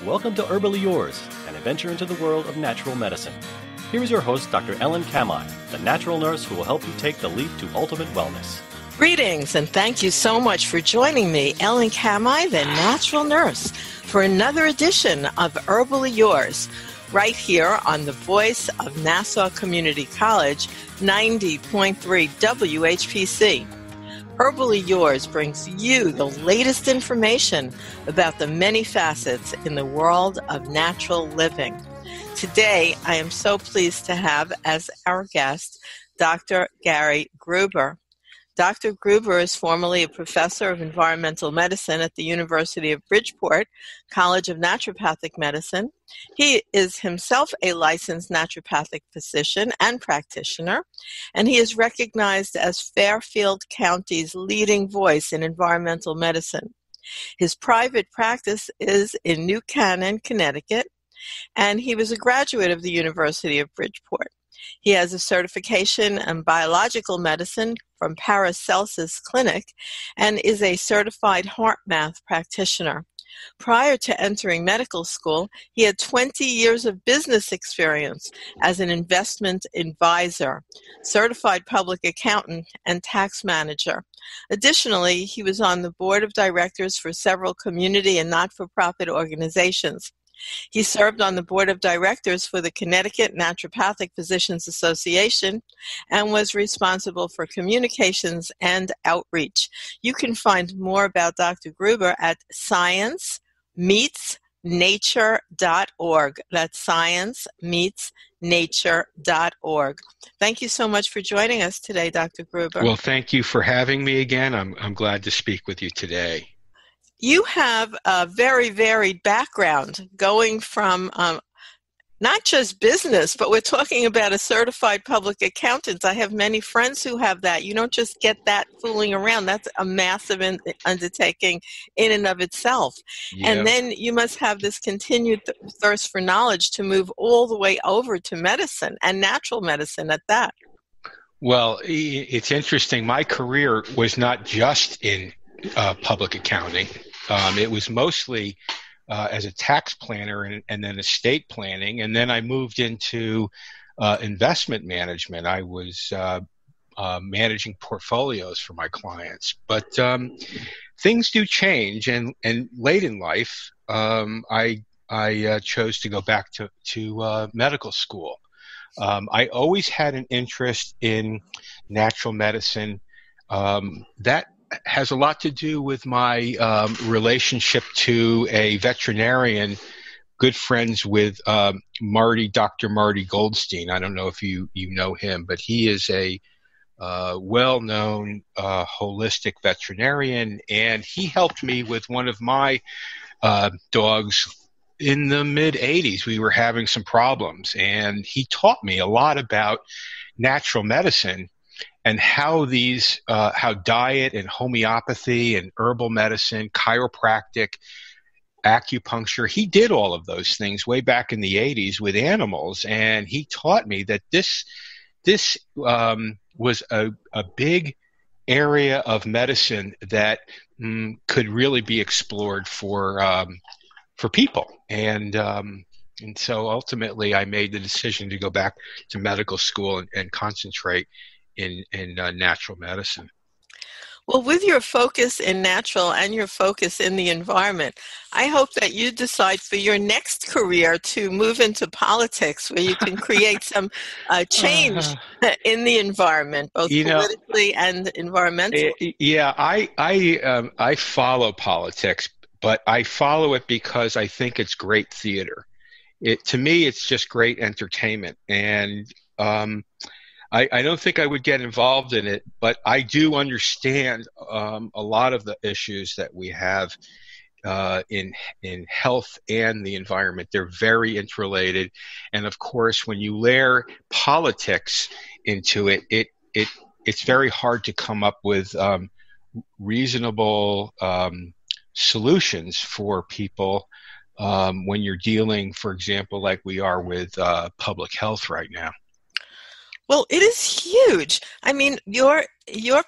Welcome to Herbally Yours, an adventure into the world of natural medicine. Here is your host, Dr. Ellen Kamai, the natural nurse who will help you take the leap to ultimate wellness. Greetings, and thank you so much for joining me, Ellen Kamai, the natural nurse, for another edition of Herbally Yours, right here on the voice of Nassau Community College, 90.3 WHPC. Herbally Yours brings you the latest information about the many facets in the world of natural living. Today, I am so pleased to have as our guest Dr. Gary Gruber. Dr. Gruber is formerly a professor of environmental medicine at the University of Bridgeport College of Naturopathic Medicine. He is himself a licensed naturopathic physician and practitioner, and he is recognized as Fairfield County's leading voice in environmental medicine. His private practice is in New Canaan, Connecticut, and he was a graduate of the University of Bridgeport. He has a certification in biological medicine from Paracelsus Clinic and is a certified heart math practitioner. Prior to entering medical school, he had 20 years of business experience as an investment advisor, certified public accountant, and tax manager. Additionally, he was on the board of directors for several community and not-for-profit organizations. He served on the board of directors for the Connecticut Naturopathic Physicians Association and was responsible for communications and outreach. You can find more about Dr. Gruber at sciencemeetsnature.org. That's sciencemeetsnature.org. Thank you so much for joining us today, Dr. Gruber. Well, thank you for having me again. I'm glad to speak with you today. You have a very varied background, going from not just business, but we're talking about a certified public accountant. I have many friends who have that. You don't just get that fooling around. That's a massive undertaking in and of itself. Yeah. And then you must have this continued thirst for knowledge to move all the way over to medicine, and natural medicine at that. Well, it's interesting. My career was not just in public accounting. It was mostly as a tax planner and then estate planning. And then I moved into investment management. I was managing portfolios for my clients. But things do change. And late in life, I chose to go back to medical school. I always had an interest in natural medicine. That has a lot to do with my relationship to a veterinarian, good friends with Dr. Marty Goldstein. I don't know if you know him, but he is a well-known holistic veterinarian, and he helped me with one of my dogs in the mid-'80s. We were having some problems, and he taught me a lot about natural medicine and how how diet and homeopathy and herbal medicine, chiropractic, acupuncture, he did all of those things way back in the 80s with animals. And he taught me that this was a big area of medicine that could really be explored for people. And so ultimately I made the decision to go back to medical school and concentrate in natural medicine. Well, with your focus in natural and your focus in the environment, I hope that you decide for your next career to move into politics, where you can create some change in the environment, both politically and environmentally. Yeah, I follow politics, but I follow it because I think it's great theater. To me, it's just great entertainment, and I don't think I would get involved in it, but I do understand a lot of the issues that we have in health and the environment. They're very interrelated, and of course, when you layer politics into it, it's very hard to come up with reasonable solutions for people when you're dealing, for example, like we are with public health right now. Well, it is huge. I mean, your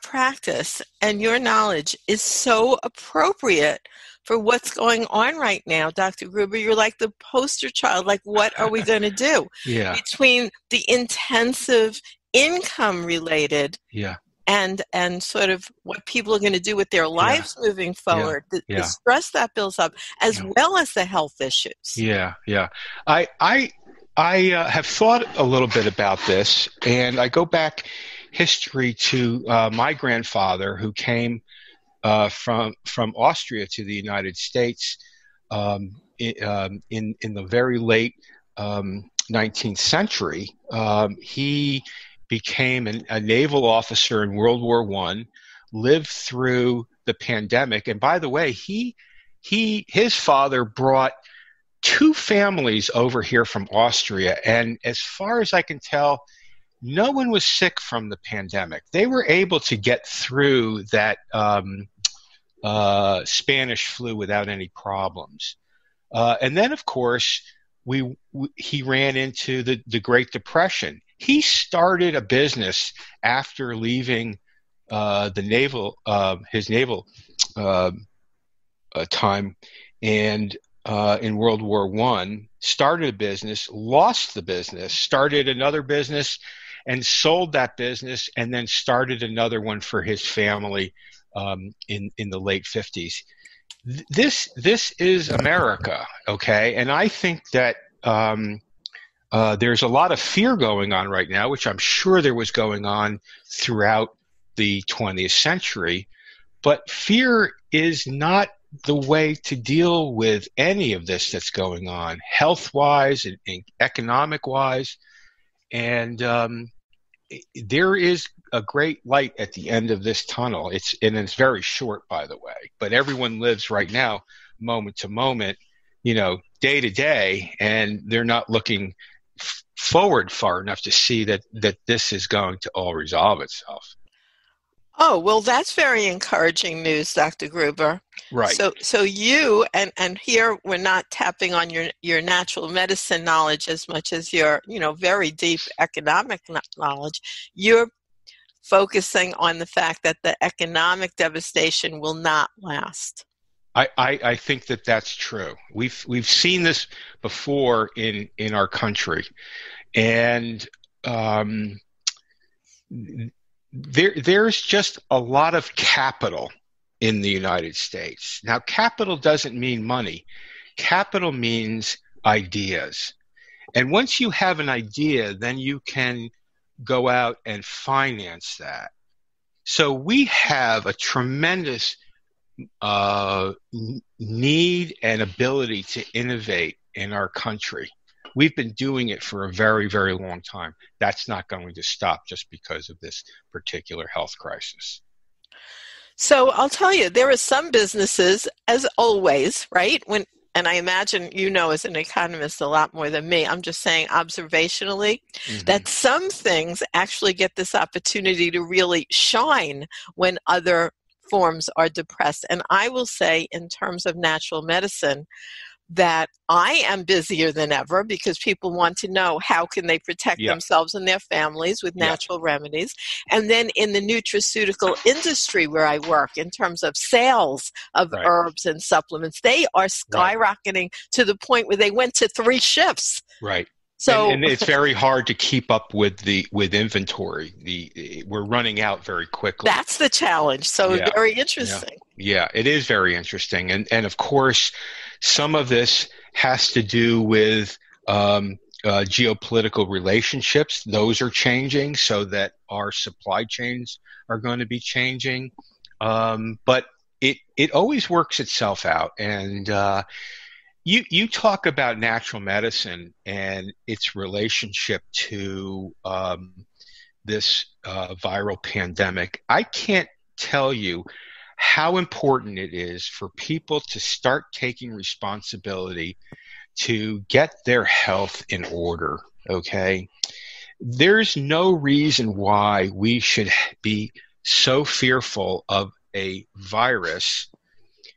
practice and your knowledge is so appropriate for what's going on right now, Dr. Gruber. You're like the poster child. Like, what are we going to do? Yeah. Between the intensive income related Yeah. and sort of what people are going to do with their lives moving forward, the stress that builds up, as well as the health issues. Yeah. I have thought a little bit about this, and I go back history to my grandfather, who came from Austria to the United States in the very late 19th century. He became a naval officer in World War I, lived through the pandemic, and by the way, his father brought 2 families over here from Austria, and as far as I can tell, no one was sick from the pandemic. They were able to get through that Spanish flu without any problems. And then, of course, he ran into the Great Depression. He started a business after leaving his naval time, and in World War I, started a business, lost the business, started another business, and sold that business, and then started another one for his family in the late 50s. This is America, okay? And I think that there's a lot of fear going on right now, which I'm sure there was going on throughout the 20th century. But fear is not the way to deal with any of this that's going on, health-wise and economic-wise. And there is a great light at the end of this tunnel. It's very short, by the way. But everyone lives right now, moment to moment, day to day, and they're not looking forward far enough to see that this is going to all resolve itself. Oh, well, that's very encouraging news, Dr. Gruber. Right. So you, and here we're not tapping on your natural medicine knowledge as much as your, very deep economic knowledge. You're focusing on the fact that the economic devastation will not last. I think that that's true. We've seen this before in our country, and there's just a lot of capital in the United States. Now, capital doesn't mean money. Capital means ideas. And once you have an idea, then you can go out and finance that. So we have a tremendous need and ability to innovate in our country. We've been doing it for a very, very long time. That's not going to stop just because of this particular health crisis. So I'll tell you, there are some businesses, as always, right? And I imagine as an economist a lot more than me, I'm just saying observationally, that some things actually get this opportunity to really shine when other forms are depressed. And I will say, in terms of natural medicine, that I am busier than ever because people want to know how can they protect themselves and their families with natural remedies. And then in the nutraceutical industry where I work, in terms of sales of herbs and supplements, they are skyrocketing to the point where they went to 3 shifts. Right. So, and it's very hard to keep up with inventory. We're running out very quickly. That's the challenge. So very interesting. Yeah, it is very interesting. And of course, some of this has to do with geopolitical relationships. Those are changing so that our supply chains are going to be changing. But it always works itself out. And you talk about natural medicine and its relationship to this viral pandemic. I can't tell you how important it is for people to start taking responsibility to get their health in order, okay? There's no reason why we should be so fearful of a virus,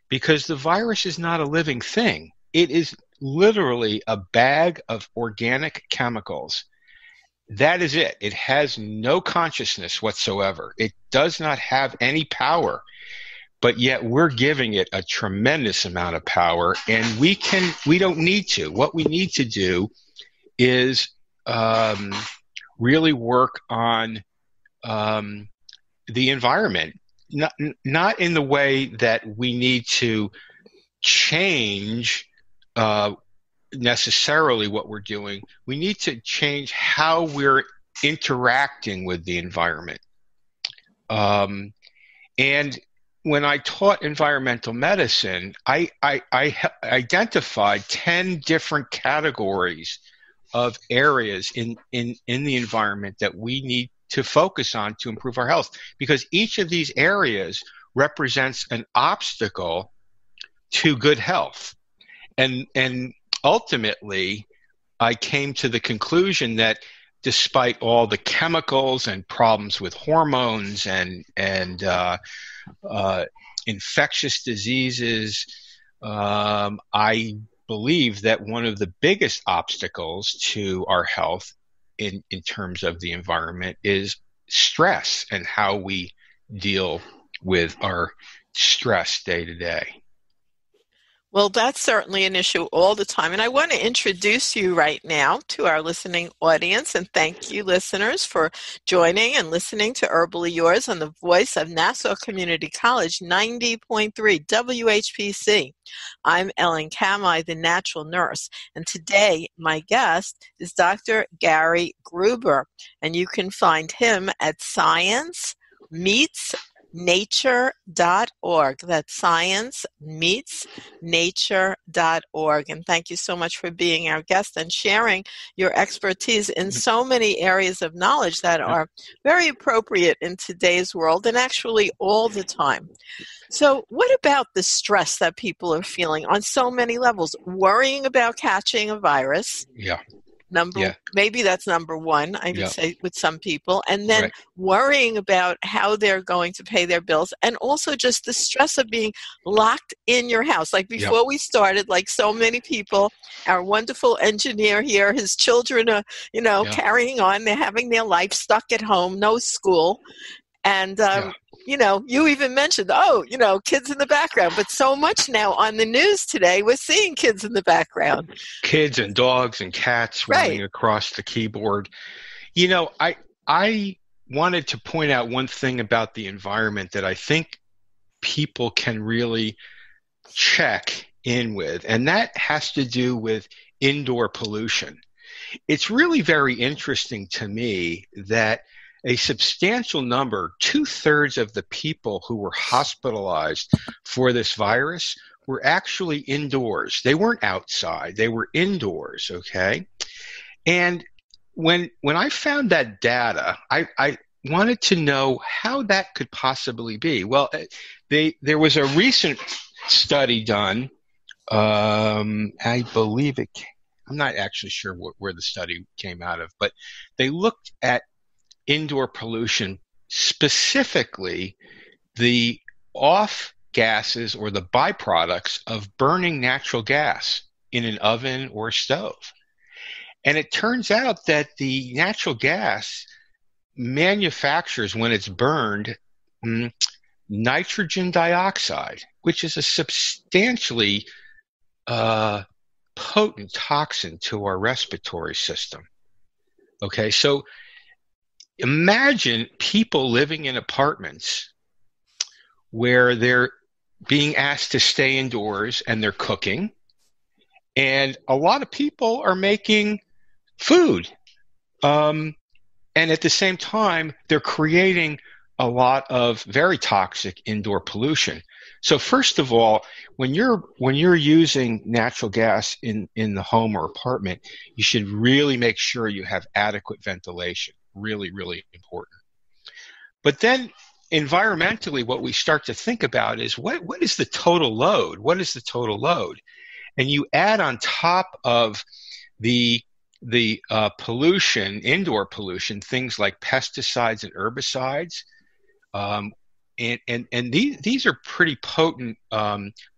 because the virus is not a living thing. It is literally a bag of organic chemicals. That is it. It has no consciousness whatsoever. It does not have any power. but yet we're giving it a tremendous amount of power, and we don't need to. What we need to do is really work on the environment, not in the way that we need to change necessarily what we're doing. We need to change how we're interacting with the environment. And when I taught environmental medicine, I identified 10 different categories of areas in the environment that we need to focus on to improve our health, because each of these areas represents an obstacle to good health. And ultimately, I came to the conclusion that despite all the chemicals and problems with hormones and infectious diseases, I believe that one of the biggest obstacles to our health in terms of the environment is stress and how we deal with our stress day to day. Well, that's certainly an issue all the time. And I want to introduce you right now to our listening audience. And thank you, listeners, for joining and listening to Herbally Yours on the voice of Nassau Community College 90.3 WHPC. I'm Ellen Kamai, the natural nurse. And today, my guest is Dr. Gary Gruber. And you can find him at sciencemeetsnature.org. That's sciencemeetsnature.org. And thank you so much for being our guest and sharing your expertise in so many areas of knowledge that are very appropriate in today's world and actually all the time. So what about the stress that people are feeling on so many levels? Worrying about catching a virus. Yeah. Maybe that's number one, I would say, with some people. And then Right. worrying about how they're going to pay their bills, and also just the stress of being locked in your house. Like before we started, like so many people, our wonderful engineer here, his children are, carrying on. They're having their life stuck at home, no school. And, you even mentioned, kids in the background. But so much now on the news today, we're seeing kids in the background. Kids and dogs and cats running across the keyboard. I wanted to point out one thing about the environment that I think people can really check in with, and that has to do with indoor pollution. It's really very interesting to me that a substantial number, 2/3 of the people who were hospitalized for this virus were actually indoors. They weren't outside. They were indoors, okay? And when I found that data, I wanted to know how that could possibly be. Well, there was a recent study done. I believe I'm not actually sure where the study came out of, but they looked at indoor pollution, specifically the off gases or the byproducts of burning natural gas in an oven or stove. And it turns out that the natural gas manufactures, when it's burned, nitrogen dioxide, which is a substantially potent toxin to our respiratory system. Okay, so imagine people living in apartments where they're being asked to stay indoors and they're cooking, and a lot of people are making food. And at the same time, they're creating a lot of very toxic indoor pollution. So first of all, when you're using natural gas in the home or apartment, you should really make sure you have adequate ventilation. Really, really important. But then environmentally, what we start to think about is what is the total load? What is the total load? And you add on top of the pollution, indoor pollution, things like pesticides and herbicides, and these are pretty potent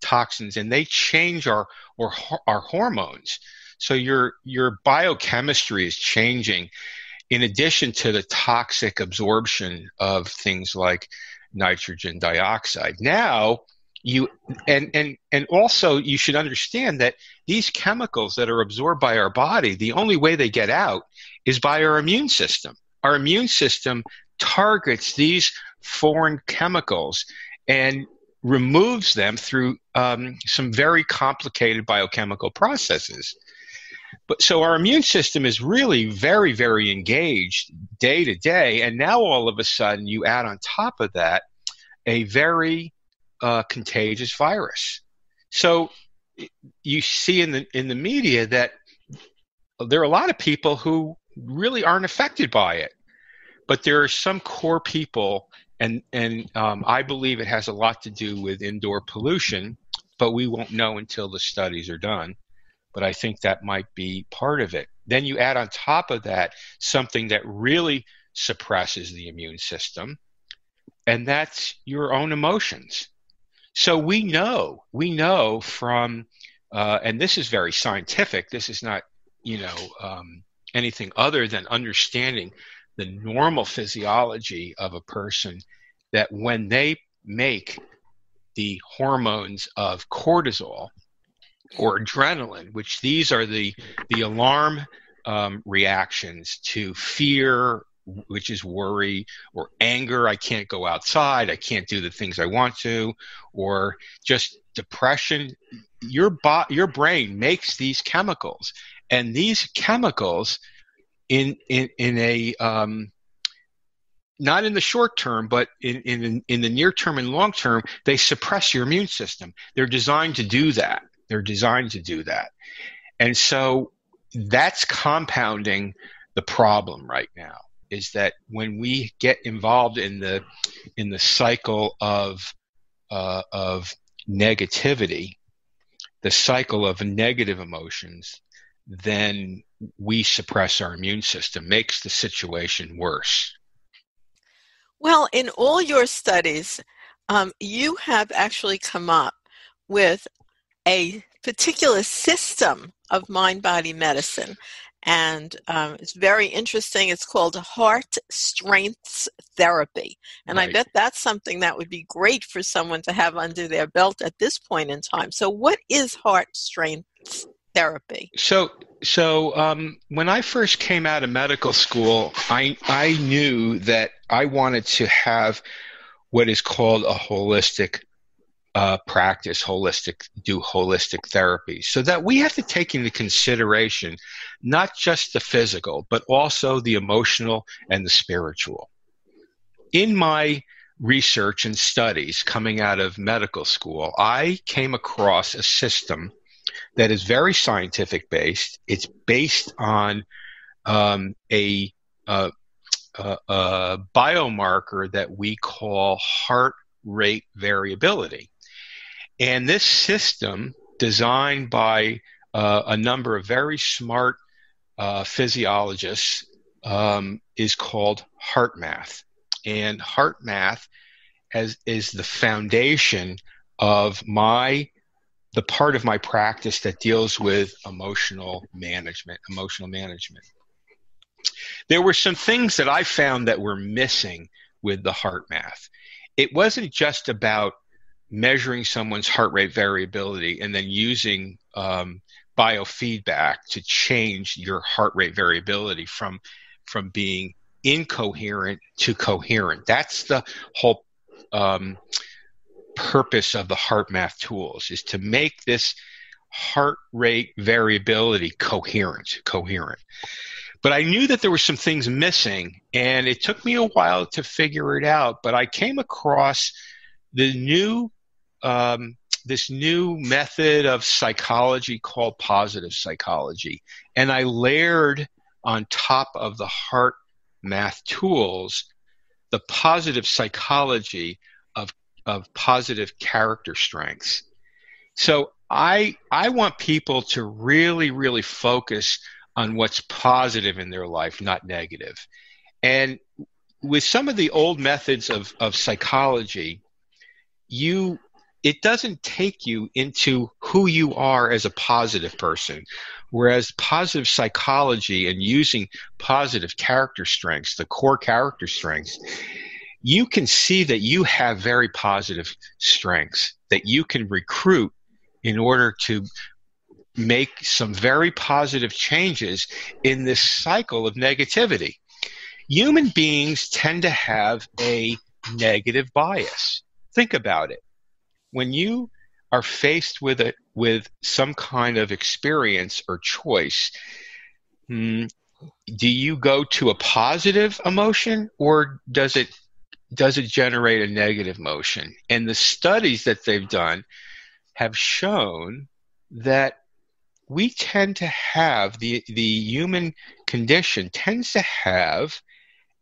toxins, and they change our hormones. So your biochemistry is changing. In addition to the toxic absorption of things like nitrogen dioxide. Now, and also you should understand that these chemicals that are absorbed by our body, the only way they get out is by our immune system. Our immune system targets these foreign chemicals and removes them through some very complicated biochemical processes. But so our immune system is really very, very engaged day to day. And now all of a sudden you add on top of that a very contagious virus. So you see in the media that there are a lot of people who really aren't affected by it. But there are some core people, and I believe it has a lot to do with indoor pollution, but we won't know until the studies are done. But I think that might be part of it. Then you add on top of that something that really suppresses the immune system, and that's your own emotions. So we know from, and this is very scientific, this is not, anything other than understanding the normal physiology of a person, that when they make the hormones of cortisol or adrenaline, which these are the alarm reactions to fear, which is worry, or anger, I can't go outside, I can't do the things I want to, or just depression, your brain makes these chemicals. And these chemicals in a not in the short term, but in the near term and long term, they suppress your immune system. They're designed to do that. And so that's compounding the problem right now, is that when we get involved in the cycle of negativity, the cycle of negative emotions, then we suppress our immune system, makes the situation worse. Well, in all your studies, you have actually come up with a particular system of mind-body medicine. And it's very interesting. It's called Heart Strength Therapy. And right. I bet that's something that would be great for someone to have under their belt at this point in time. So what is Heart Strength Therapy? So when I first came out of medical school, I knew that I wanted to have what is called a holistic practice, do holistic therapy, so that we have to take into consideration not just the physical, but also the emotional and the spiritual. In my research and studies coming out of medical school, I came across a system that is very scientific based. It's based on a biomarker that we call heart rate variability. And this system, designed by a number of very smart physiologists, is called heart math. And heart math is the foundation of the part of my practice that deals with emotional management. There were some things that I found that were missing with the heart math. It wasn't just about measuring someone's heart rate variability and then using biofeedback to change your heart rate variability from being incoherent to coherent. That's the whole purpose of the heart math tools, is to make this heart rate variability coherent. But I knew that there were some things missing, and it took me a while to figure it out. But I came across this new method of psychology called positive psychology, and I layered on top of the heart math tools the positive psychology of positive character strengths. So I want people to really, really focus on what's positive in their life, not negative. And with some of the old methods of psychology, it doesn't take you into who you are as a positive person. Whereas positive psychology and using positive character strengths, the core character strengths, you can see that you have very positive strengths that you can recruit in order to make some very positive changes in this cycle of negativity. Human beings tend to have a negative bias. Think about it. When you are faced with some kind of experience or choice, do you go to a positive emotion, or does it generate a negative emotion? And the studies that they've done have shown that we tend to have the human condition tends to have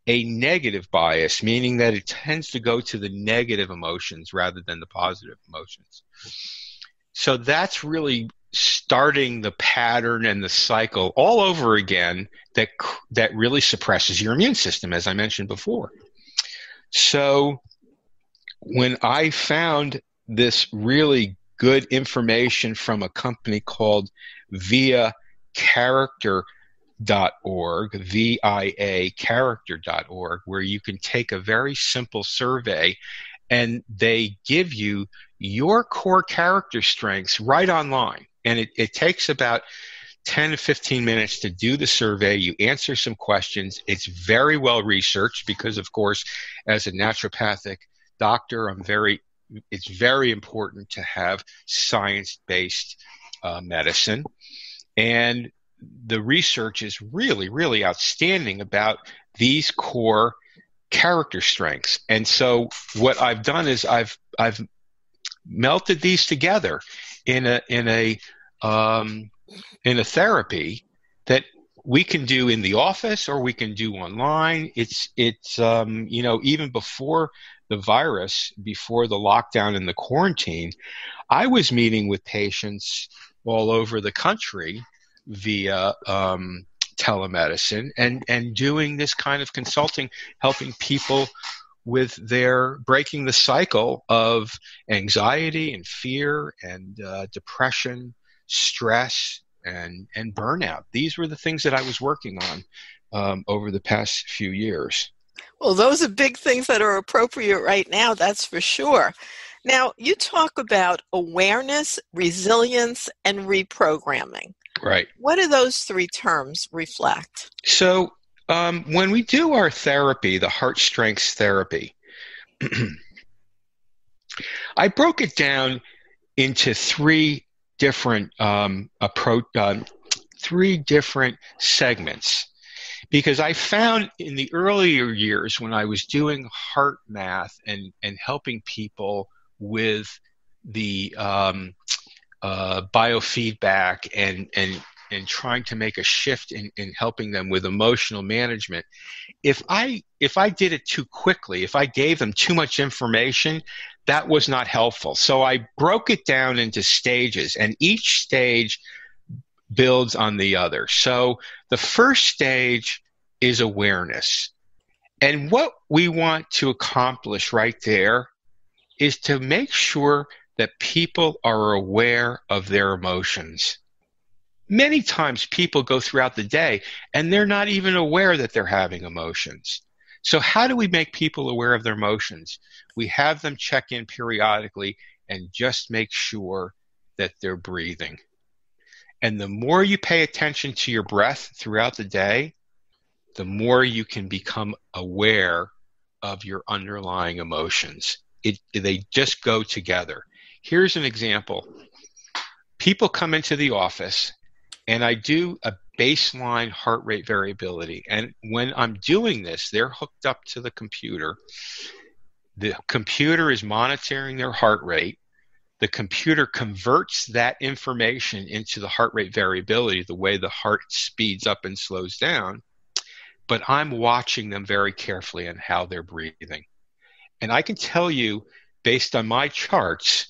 a negative bias, meaning that it tends to go to the negative emotions rather than the positive emotions. So that's really starting the pattern and the cycle all over again that really suppresses your immune system, as I mentioned before. So when I found this really good information from a company called viacharacter.org, VIA character.org, where you can take a very simple survey and they give you your core character strengths right online. And it takes about 10 to 15 minutes to do the survey. You answer some questions. It's very well researched because, of course, as a naturopathic doctor, it's very important to have science-based medicine. And the research is really, really outstanding about these core character strengths. And so what I've done is I've melted these together in a therapy that we can do in the office or we can do online. It's even before the virus, before the lockdown and the quarantine, I was meeting with patients all over the country via telemedicine and doing this kind of consulting, helping people with their breaking the cycle of anxiety and fear and depression, stress, and burnout. These were the things that I was working on over the past few years. Well, those are big things that are appropriate right now, that's for sure. Now, you talk about awareness, resilience, and reprogramming. Right. What do those three terms reflect? So when we do our therapy, the heart strengths therapy, I broke it down into three different segments, because I found in the earlier years when I was doing heart math and helping people with the biofeedback and trying to make a shift in helping them with emotional management, if I did it too quickly, if I gave them too much information, that was not helpful. So I broke it down into stages, and each stage builds on the other. So the first stage is awareness. And what we want to accomplish right there is to make sure that people are aware of their emotions. Many times people go throughout the day and they're not even aware that they're having emotions. So how do we make people aware of their emotions? We have them check in periodically and just make sure that they're breathing. And the more you pay attention to your breath throughout the day, the more you can become aware of your underlying emotions. They just go together. Here's an example. People come into the office and I do a baseline heart rate variability. And when I'm doing this, they're hooked up to the computer. The computer is monitoring their heart rate. The computer converts that information into the heart rate variability, the way the heart speeds up and slows down. But I'm watching them very carefully on how they're breathing. And I can tell you, based on my charts,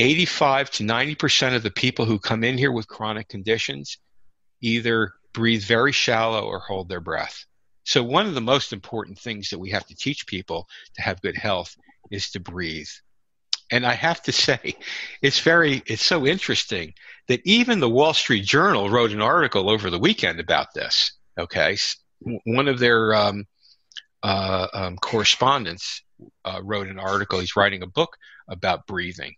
85 to 90% of the people who come in here with chronic conditions either breathe very shallow or hold their breath. So one of the most important things that we have to teach people to have good health is to breathe. And I have to say, it's so interesting that even the Wall Street Journal wrote an article over the weekend about this. Okay. One of their correspondence, wrote an article. He's writing a book about breathing.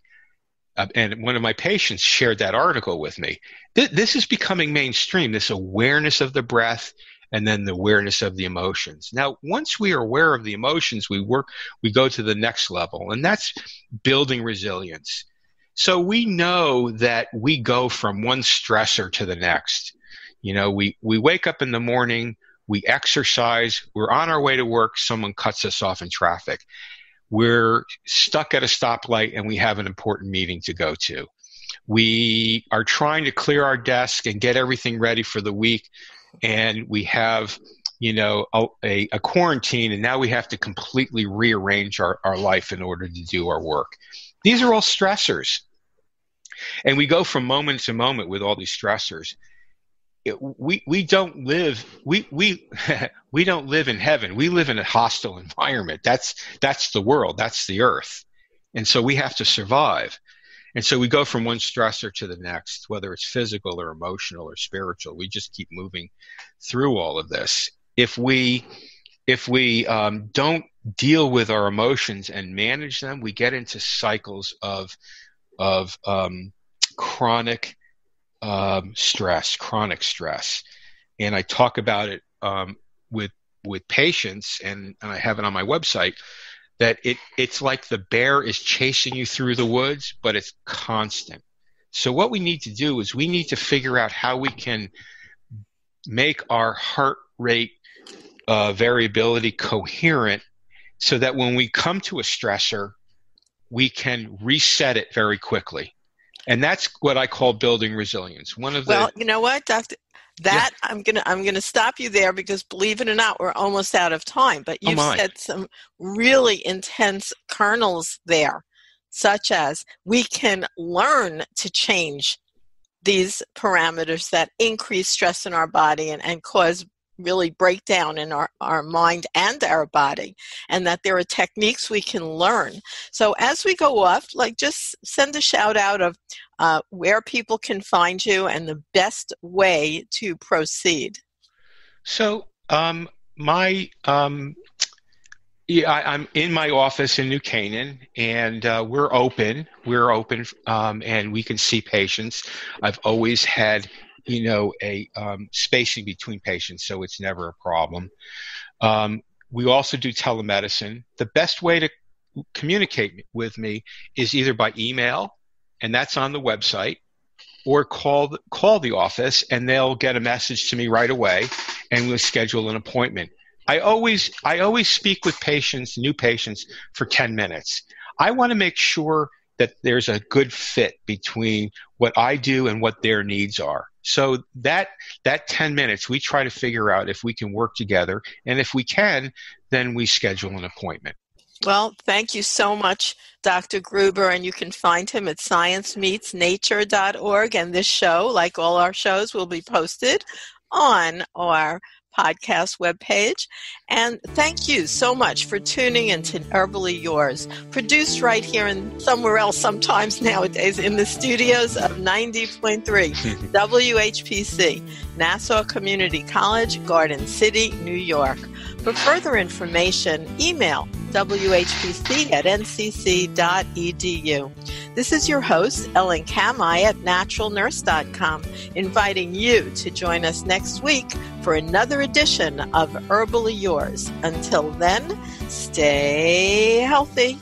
And one of my patients shared that article with me. This is becoming mainstream, this awareness of the breath and then the awareness of the emotions. Now, once we are aware of the emotions, we go to the next level, and that's building resilience. So we know that we go from one stressor to the next. We wake up in the morning, we exercise, we're on our way to work, someone cuts us off in traffic. We're stuck at a stoplight and we have an important meeting to go to. We are trying to clear our desk and get everything ready for the week, and we have, a quarantine, and now we have to completely rearrange our life in order to do our work. These are all stressors. And we go from moment to moment with all these stressors. We don't live we don't live in heaven. We live in a hostile environment. That's the world. That's the earth. And so we have to survive. And so we go from one stressor to the next, whether it's physical or emotional or spiritual. We just keep moving through all of this. If we don't deal with our emotions and manage them, we get into cycles of chronic stress. And I talk about it with patients, and I have it on my website, that it's like the bear is chasing you through the woods, but it's constant. So what we need to do is we need to figure out how we can make our heart rate variability coherent so that when we come to a stressor, we can reset it very quickly. And that's what I call building resilience. Well, you know what, Doctor? I'm gonna stop you there, because believe it or not, we're almost out of time. But you've said some really intense kernels there, such as we can learn to change these parameters that increase stress in our body and cause really breakdown in our mind and our body, and that there are techniques we can learn. So as we go off, just send a shout out of where people can find you and the best way to proceed. So I'm in my office in New Canaan, and we're open, and we can see patients. I've always had a spacing between patients, so it's never a problem. We also do telemedicine. The best way to communicate with me is either by email, and that's on the website, or call the office, and they'll get a message to me right away, and we'll schedule an appointment. I always speak with patients, new patients, for 10 minutes. I want to make sure that there's a good fit between what I do and what their needs are. So that 10 minutes, we try to figure out if we can work together. And if we can, then we schedule an appointment. Well, thank you so much, Dr. Gruber. And you can find him at sciencemeetsnature.org. And this show, like all our shows, will be posted on our podcast webpage. And thank you so much for tuning into Herbally Yours, produced right here and somewhere else sometimes nowadays in the studios of 90.3 WHPC, Nassau Community College, Garden City, New York. For further information, email whpc@ncc.edu. This is your host, Ellen Kamai at naturalnurse.com, inviting you to join us next week for another edition of Herbally Yours. Until then, stay healthy.